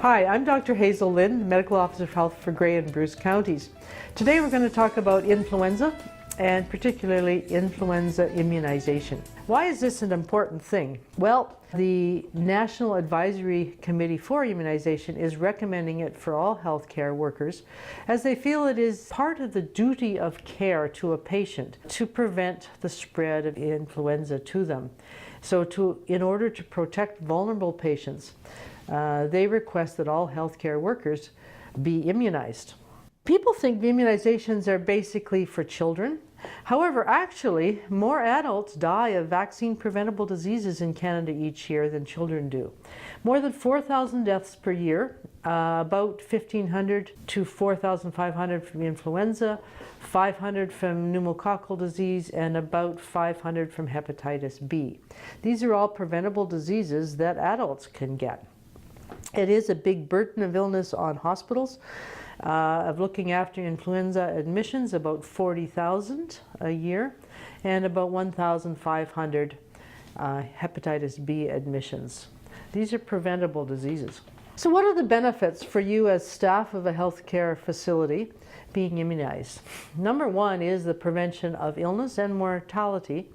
Hi, I'm Dr. Hazel Lynn, Medical Officer of Health for Grey and Bruce counties. Today we're going to talk about influenza and particularly influenza immunization. Why is this an important thing? Well, the National Advisory Committee for Immunization is recommending it for all healthcare workers as they feel it is part of the duty of care to a patient to prevent the spread of influenza to them. So in order to protect vulnerable patients, they request that all healthcare workers be immunized. People think immunizations are basically for children. However, actually, more adults die of vaccine-preventable diseases in Canada each year than children do. More than 4,000 deaths per year, about 1,500 to 4,500 from influenza, 500 from pneumococcal disease, and about 500 from hepatitis B. These are all preventable diseases that adults can get. It is a big burden of illness on hospitals. Of looking after influenza admissions, about 40,000 a year, and about 1,500 hepatitis B admissions. These are preventable diseases. So what are the benefits for you as staff of a healthcare facility being immunized? Number one is the prevention of illness and mortality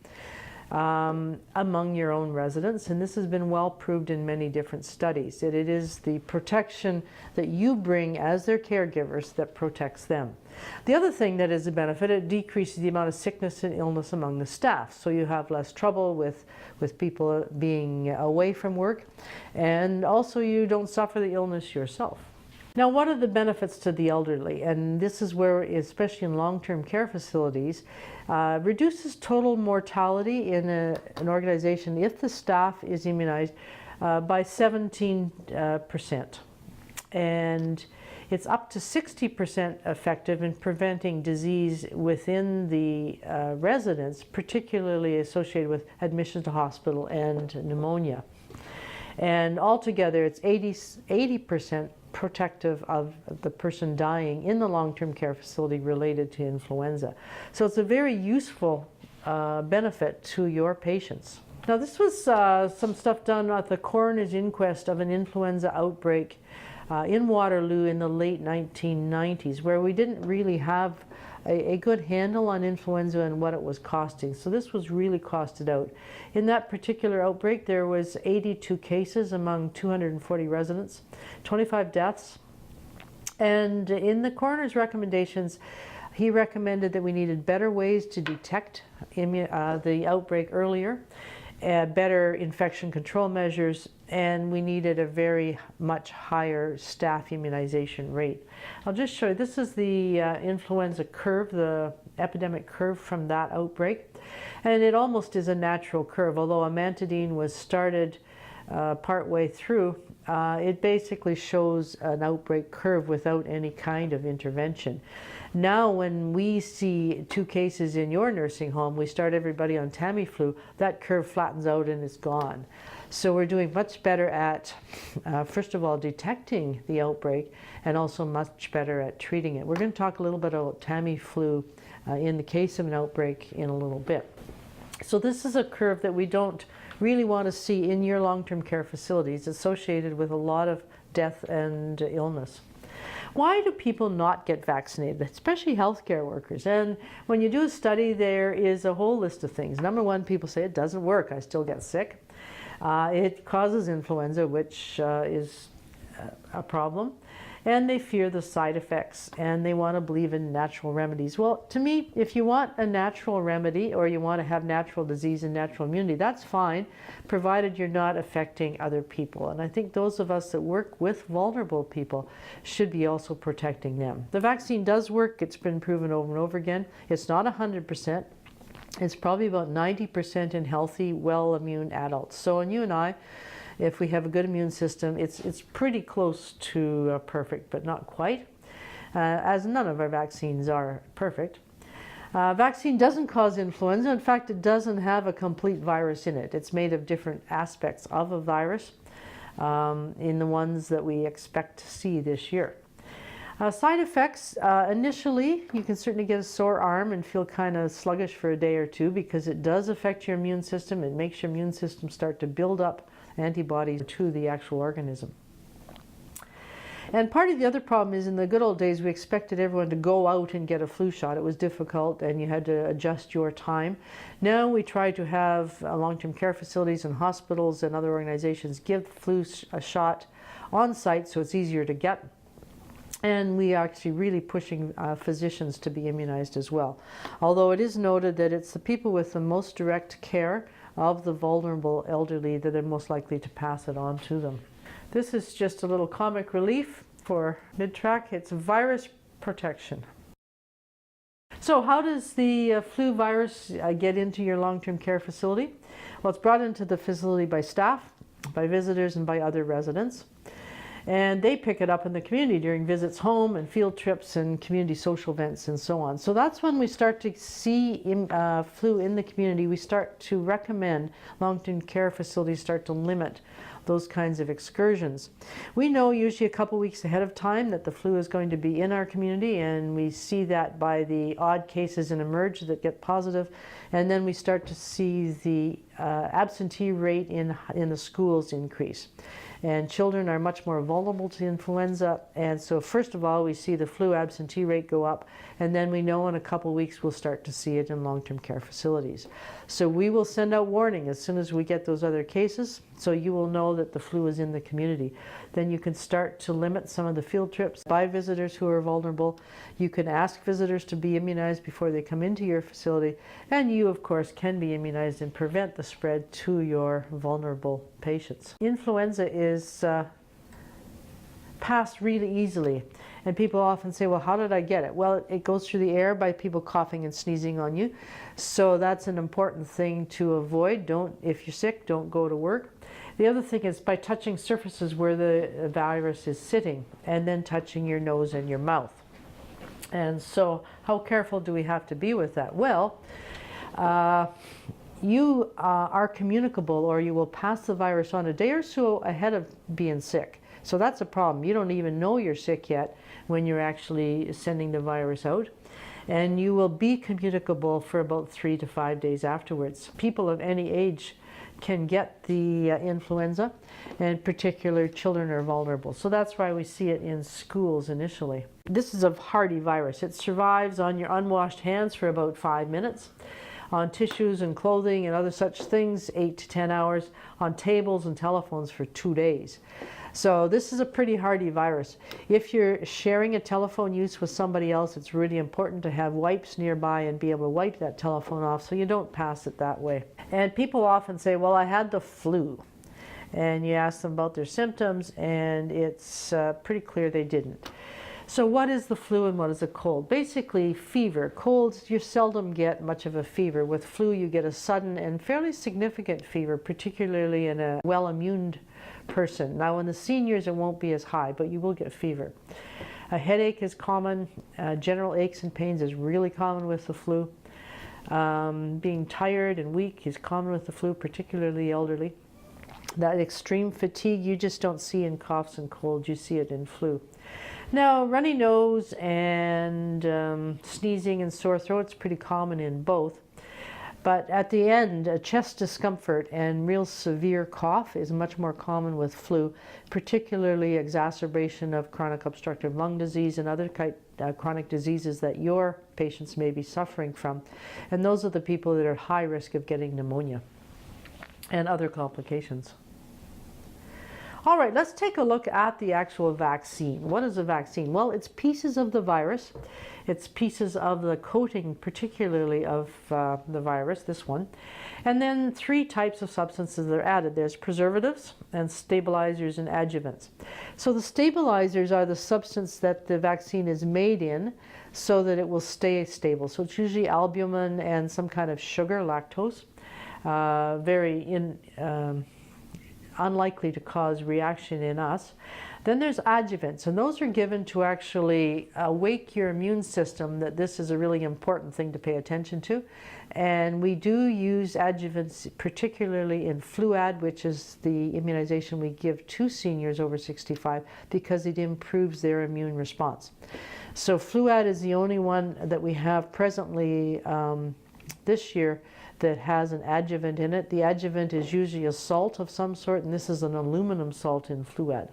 among your own residents, and this has been well proved in many different studies. It is the protection that you bring as their caregivers that protects them. The other thing that is a benefit, it decreases the amount of sickness and illness among the staff, so you have less trouble with people being away from work, and also you don't suffer the illness yourself. Now, what are the benefits to the elderly? And this is where, especially in long-term care facilities, reduces total mortality in an organization if the staff is immunized by 17%. And it's up to 60% effective in preventing disease within the residents, particularly associated with admission to hospital and pneumonia. And altogether, it's 80% protective of the person dying in the long-term care facility related to influenza. So it's a very useful benefit to your patients. Now, this was some stuff done at the Coroner's inquest of an influenza outbreak in Waterloo in the late 1990s, where we didn't really have a good handle on influenza and what it was costing. So this was really costed out. In that particular outbreak, there was 82 cases among 240 residents, 25 deaths. And in the coroner's recommendations, he recommended that we needed better ways to detect the outbreak earlier, better infection control measures, and we needed a very much higher staff immunization rate. I'll just show you, this is the influenza curve, the epidemic curve from that outbreak. And it almost is a natural curve, although amantadine was started partway through. It basically shows an outbreak curve without any kind of intervention. Now when we see 2 cases in your nursing home, we start everybody on Tamiflu, that curve flattens out and is gone. So we're doing much better at, first of all, detecting the outbreak, and also much better at treating it. We're going to talk a little bit about Tamiflu in the case of an outbreak in a little bit. So this is a curve that we don't really want to see in your long-term care facilities, associated with a lot of death and illness. Why do people not get vaccinated, especially healthcare workers? And when you do a study, there is a whole list of things. Number one, people say it doesn't work, I still get sick. It causes influenza, which is a problem. And they fear the side effects, and they want to believe in natural remedies. Well, to me, if you want a natural remedy, or you want to have natural disease and natural immunity, that's fine, provided you're not affecting other people. And I think those of us that work with vulnerable people should be also protecting them. The vaccine does work. It's been proven over and over again. It's not 100%. It's probably about 90% in healthy, well-immune adults. So in you and I, if we have a good immune system, it's pretty close to perfect, but not quite, as none of our vaccines are perfect. Vaccine doesn't cause influenza. In fact, it doesn't have a complete virus in it. It's made of different aspects of a virus in the ones that we expect to see this year. Side effects, initially, you can certainly get a sore arm and feel kind of sluggish for a day or two, because it does affect your immune system. It makes your immune system start to build up antibodies to the actual organism. And part of the other problem is in the good old days we expected everyone to go out and get a flu shot. It was difficult and you had to adjust your time. Now we try to have long-term care facilities and hospitals and other organizations give the flu a shot on site so it's easier to get. And we are actually really pushing physicians to be immunized as well. Although it is noted that it's the people with the most direct care of the vulnerable elderly that are most likely to pass it on to them. This is just a little comic relief for mid-track. It's virus protection. So how does the flu virus get into your long-term care facility? Well, it's brought into the facility by staff, by visitors, and by other residents. And they pick it up in the community during visits home and field trips and community social events and so on. So that's when we start to see flu in the community. We start to recommend long-term care facilities start to limit those kinds of excursions. We know usually a couple weeks ahead of time that the flu is going to be in our community, and we see that by the odd cases in emerge that get positive, and then we start to see the absentee rate in the schools increase. And children are much more vulnerable to influenza, and so first of all we see the flu absentee rate go up, and then we know in a couple weeks we'll start to see it in long-term care facilities. So we will send out warning as soon as we get those other cases, so you will know that the flu is in the community. Then you can start to limit some of the field trips by visitors who are vulnerable. You can ask visitors to be immunized before they come into your facility, and you of course can be immunized and prevent the spread to your vulnerable patients. Influenza is passed really easily, and people often say, well, how did I get it? Well, it goes through the air by people coughing and sneezing on you, so that's an important thing to avoid. If you're sick, don't go to work. The other thing is by touching surfaces where the virus is sitting, and then touching your nose and your mouth. And so how careful do we have to be with that? Well, you are communicable, or you will pass the virus on a day or so ahead of being sick. So that's a problem. You don't even know you're sick yet when you're actually sending the virus out. And you will be communicable for about 3 to 5 days afterwards. People of any age can get the influenza, and particular children are vulnerable. So that's why we see it in schools initially. This is a hardy virus. It survives on your unwashed hands for about 5 minutes, on tissues and clothing and other such things 8 to 10 hours, on tables and telephones for 2 days. So this is a pretty hardy virus. If you're sharing a telephone use with somebody else, it's really important to have wipes nearby and be able to wipe that telephone off so you don't pass it that way. And people often say, well, I had the flu. And you ask them about their symptoms, and it's pretty clear they didn't. So what is the flu and what is a cold? Basically, fever. Colds, you seldom get much of a fever. With flu, you get a sudden and fairly significant fever, particularly in a well-immuned person. Now, in the seniors, it won't be as high, but you will get fever. A headache is common. General aches and pains is really common with the flu. Being tired and weak is common with the flu, particularly elderly. That extreme fatigue you just don't see in coughs and colds, you see it in flu. Now, runny nose and sneezing and sore throat is pretty common in both. But at the end, chest discomfort and real severe cough is much more common with flu, particularly exacerbation of chronic obstructive lung disease and other chronic diseases that your patients may be suffering from. And those are the people that are at high risk of getting pneumonia and other complications. All right, let's take a look at the actual vaccine. What is a vaccine? Well, it's pieces of the virus. It's pieces of the coating, particularly of the virus, this one. And then 3 types of substances that are added. There's preservatives and stabilizers and adjuvants. So the stabilizers are the substance that the vaccine is made in so that it will stay stable. So it's usually albumin and some kind of sugar, lactose. Unlikely to cause reaction in us. Then there's adjuvants, and those are given to actually wake your immune system that this is a really important thing to pay attention to. And we do use adjuvants, particularly in Fluad, which is the immunization we give to seniors over 65 because it improves their immune response. So Fluad is the only one that we have presently this year that has an adjuvant in it. The adjuvant is usually a salt of some sort, and this is an aluminum salt in Fluad.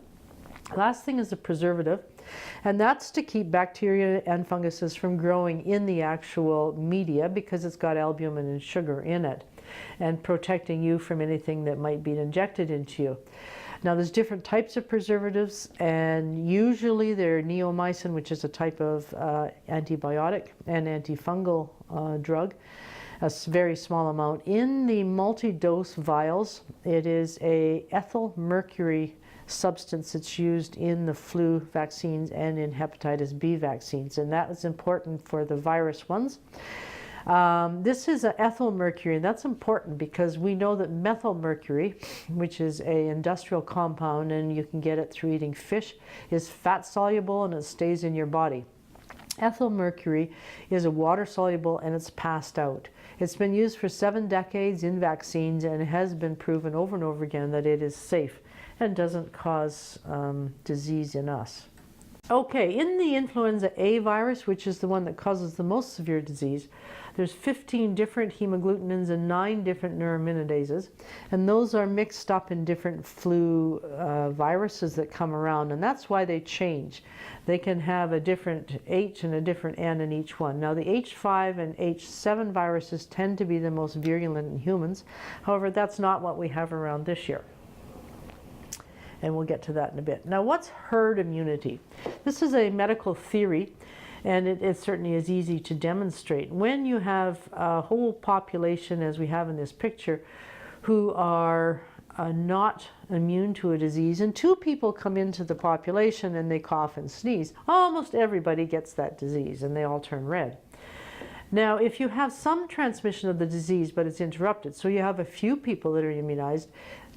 Last thing is a preservative, and that's to keep bacteria and funguses from growing in the actual media because it's got albumin and sugar in it, and protecting you from anything that might be injected into you. Now there's different types of preservatives, and usually they're neomycin, which is a type of antibiotic and antifungal drug, a very small amount. In the multi-dose vials, it is a ethyl mercury substance that's used in the flu vaccines and in hepatitis B vaccines, and that is important for the virus ones. This is an ethyl mercury, and that's important because we know that methyl mercury, which is an industrial compound and you can get it through eating fish, is fat soluble and it stays in your body. Ethyl mercury is a water soluble and it's passed out. It's been used for 7 decades in vaccines, and it has been proven over and over again that it is safe and doesn't cause disease in us. Okay, in the influenza A virus, which is the one that causes the most severe disease, there's 15 different hemagglutinins and 9 different neuraminases, and those are mixed up in different flu viruses that come around, and that's why they change. They can have a different H and a different N in each one. Now the H5 and H7 viruses tend to be the most virulent in humans. However, that's not what we have around this year, and we'll get to that in a bit. Now, what's herd immunity? This is a medical theory, and it certainly is easy to demonstrate. When you have a whole population, as we have in this picture, who are not immune to a disease, and 2 people come into the population and they cough and sneeze, almost everybody gets that disease and they all turn red. Now, if you have some transmission of the disease but it's interrupted, so you have a few people that are immunized,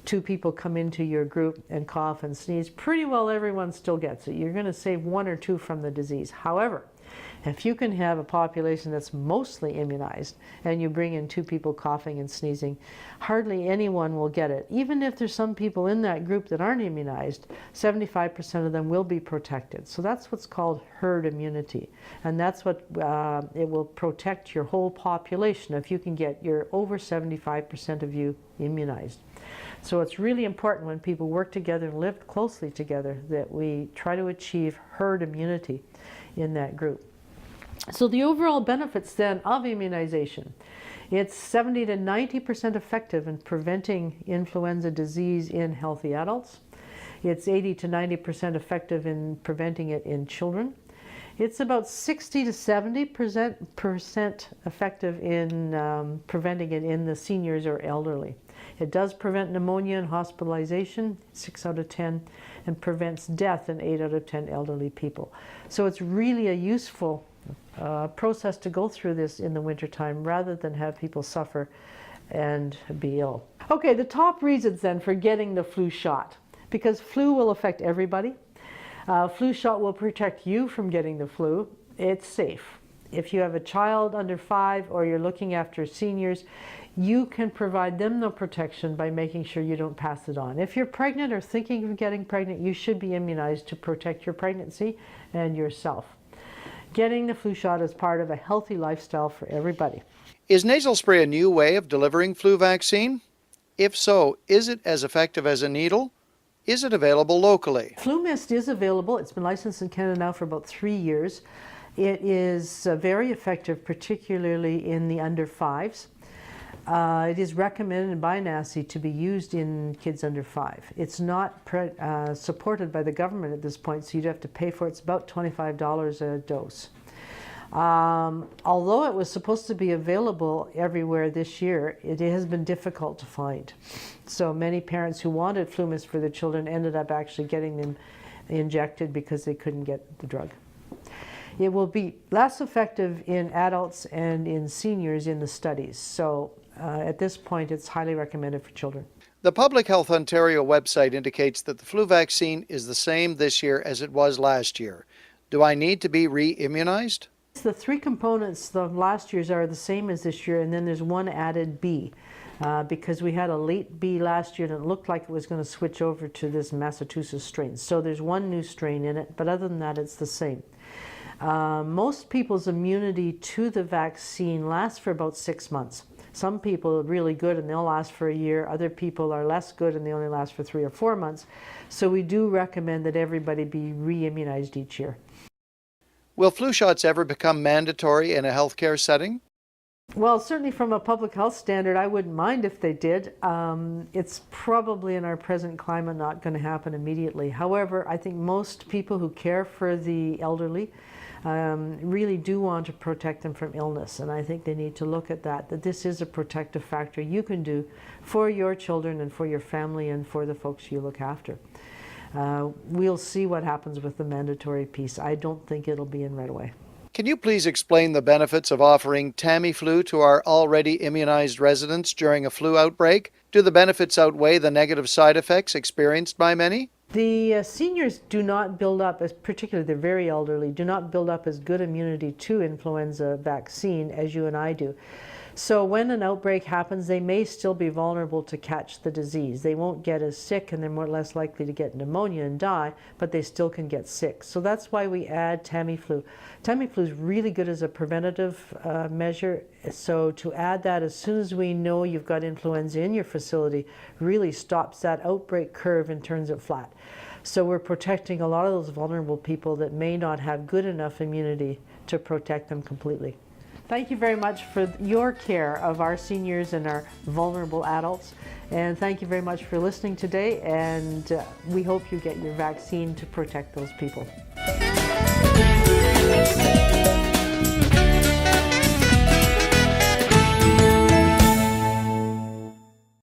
2 people come into your group and cough and sneeze, pretty well everyone still gets it. You're going to save 1 or 2 from the disease. However, if you can have a population that's mostly immunized and you bring in 2 people coughing and sneezing, hardly anyone will get it. Even if there's some people in that group that aren't immunized, 75% of them will be protected. So that's what's called herd immunity, and that's what it will protect your whole population if you can get your over 75% of you immunized. So it's really important when people work together and live closely together that we try to achieve herd immunity in that group. So the overall benefits then of immunization: it's 70 to 90% effective in preventing influenza disease in healthy adults. It's 80 to 90% effective in preventing it in children. It's about 60 to 70% effective in preventing it in the seniors or elderly. It does prevent pneumonia and hospitalization, 6 out of 10, and prevents death in 8 out of 10 elderly people. So it's really a useful process to go through this in the wintertime rather than have people suffer and be ill. Okay, the top reasons then for getting the flu shot, because flu will affect everybody. Flu shot will protect you from getting the flu. It's safe. If you have a child under 5 or you're looking after seniors, you can provide them the protection by making sure you don't pass it on. If you're pregnant or thinking of getting pregnant, you should be immunized to protect your pregnancy and yourself. Getting the flu shot is part of a healthy lifestyle for everybody. Is nasal spray a new way of delivering flu vaccine? If so, is it as effective as a needle? Is it available locally? Flu mist is available. It's been licensed in Canada now for about 3 years. It is very effective, particularly in the under 5s. It is recommended by NACI to be used in kids under 5. It's not supported by the government at this point, so you'd have to pay for it. It's about $25 a dose. Although it was supposed to be available everywhere this year, it has been difficult to find. So many parents who wanted flu mist for their children ended up actually getting them injected because they couldn't get the drug. It will be less effective in adults and in seniors in the studies. So at this point, it's highly recommended for children. The Public Health Ontario website indicates that the flu vaccine is the same this year as it was last year. Do I need to be re-immunized? The 3 components of last year's are the same as this year, and then there's one added B. Because we had a late B last year and it looked like it was going to switch over to this Massachusetts strain. So there's one new strain in it, but other than that, it's the same. Most people's immunity to the vaccine lasts for about 6 months. Some people are really good and they'll last for a year. Other people are less good and they only last for 3 or 4 months. So we do recommend that everybody be re-immunized each year. Will flu shots ever become mandatory in a healthcare setting? Well, certainly from a public health standard, I wouldn't mind if they did. It's probably in our present climate not going to happen immediately. However, I think most people who care for the elderly really do want to protect them from illness, and I think they need to look at that this is a protective factor you can do for your children and for your family and for the folks you look after. We'll see what happens with the mandatory piece. I don't think it'll be in right away. Can you please explain the benefits of offering Tamiflu to our already immunized residents during a flu outbreak? Do the benefits outweigh the negative side effects experienced by many? The seniors do not build up, particularly the very elderly, do not build up as good immunity to influenza vaccine as you and I do. So when an outbreak happens, they may still be vulnerable to catch the disease. They won't get as sick and they're less likely to get pneumonia and die, but they still can get sick. So that's why we add Tamiflu. Tamiflu is really good as a preventative measure. So to add that as soon as we know you've got influenza in your facility really stops that outbreak curve and turns it flat. So we're protecting a lot of those vulnerable people that may not have good enough immunity to protect them completely. Thank you very much for your care of our seniors and our vulnerable adults. And thank you very much for listening today. And we hope you get your vaccine to protect those people.